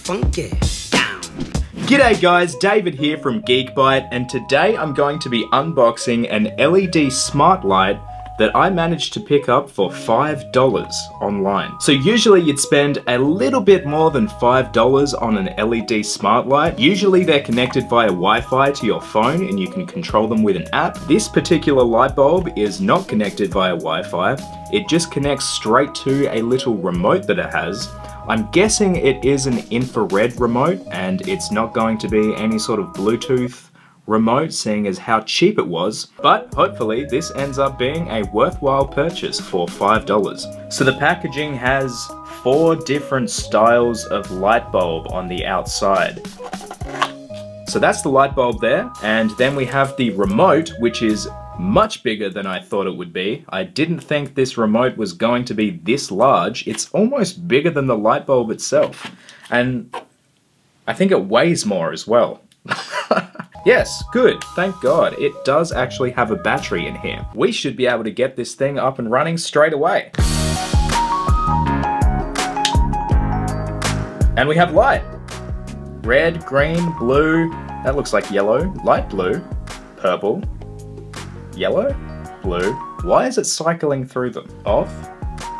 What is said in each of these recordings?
funky down. G'day guys, David here from Geekbyte, and today I'm going to be unboxing an LED smart light that I managed to pick up for $5 online. So usually you'd spend a little bit more than $5 on an LED smart light. Usually they're connected via Wi-Fi to your phone and you can control them with an app. This particular light bulb is not connected via Wi-Fi. It just connects straight to a little remote that it has. I'm guessing it is an infrared remote and it's not going to be any sort of Bluetooth remote, seeing as how cheap it was, but hopefully this ends up being a worthwhile purchase for $5. So the packaging has 4 different styles of light bulb on the outside. So that's the light bulb there, and then we have the remote, which is much bigger than I thought it would be. I didn't think this remote was going to be this large. It's almost bigger than the light bulb itself, and I think it weighs more as well. Yes, good, thank God. It does actually have a battery in here. We should be able to get this thing up and running straight away. And we have light. Red, green, blue, that looks like yellow, light blue, purple, yellow, blue. Why is it cycling through them? Off.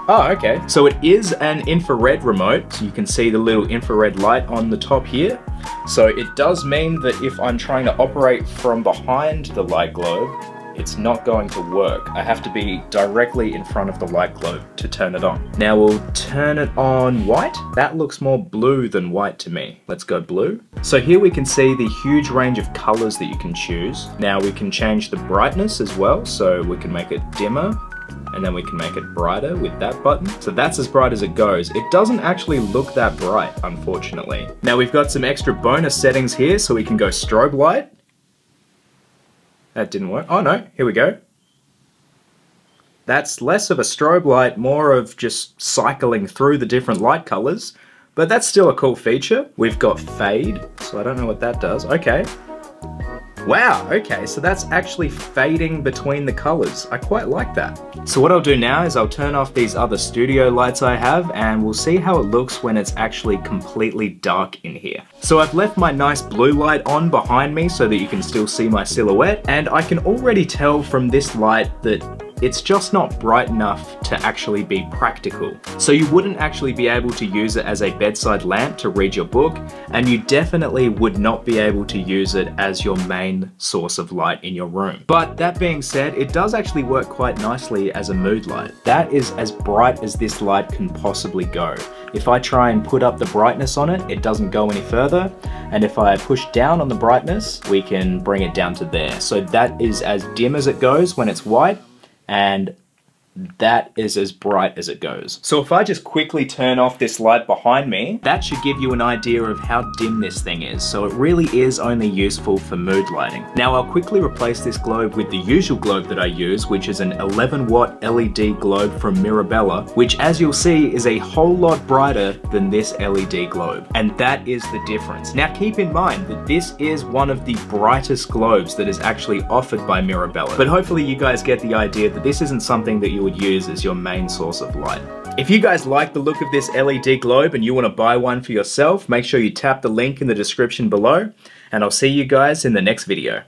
Oh, okay. So it is an infrared remote. So you can see the little infrared light on the top here. So it does mean that if I'm trying to operate from behind the light globe, it's not going to work. I have to be directly in front of the light globe to turn it on. Now we'll turn it on white. That looks more blue than white to me. Let's go blue. So here we can see the huge range of colors that you can choose. Now we can change the brightness as well. So we can make it dimmer, and then we can make it brighter with that button. So that's as bright as it goes. It doesn't actually look that bright, unfortunately. Now we've got some extra bonus settings here, so we can go strobe light. That didn't work. Oh no, here we go. That's less of a strobe light, more of just cycling through the different light colors, but that's still a cool feature. We've got fade, so I don't know what that does. Okay. Wow, okay, so that's actually fading between the colors. I quite like that. So what I'll do now is I'll turn off these other studio lights I have, and we'll see how it looks when it's actually completely dark in here. So I've left my nice blue light on behind me so that you can still see my silhouette, and I can already tell from this light that it's just not bright enough to actually be practical. So you wouldn't actually be able to use it as a bedside lamp to read your book, and you definitely would not be able to use it as your main source of light in your room. But that being said, it does actually work quite nicely as a mood light. That is as bright as this light can possibly go. If I try and put up the brightness on it, it doesn't go any further. And if I push down on the brightness, we can bring it down to there. So that is as dim as it goes when it's white, and that is as bright as it goes. So if I just quickly turn off this light behind me, that should give you an idea of how dim this thing is. So it really is only useful for mood lighting. Now I'll quickly replace this globe with the usual globe that I use, which is an 11 watt LED globe from Mirabella, which as you'll see is a whole lot brighter than this LED globe. And that is the difference. Now keep in mind that this is one of the brightest globes that is actually offered by Mirabella. But hopefully you guys get the idea that this isn't something that you would use as your main source of light. If you guys like the look of this LED globe and you want to buy one for yourself, make sure you tap the link in the description below, and I'll see you guys in the next video.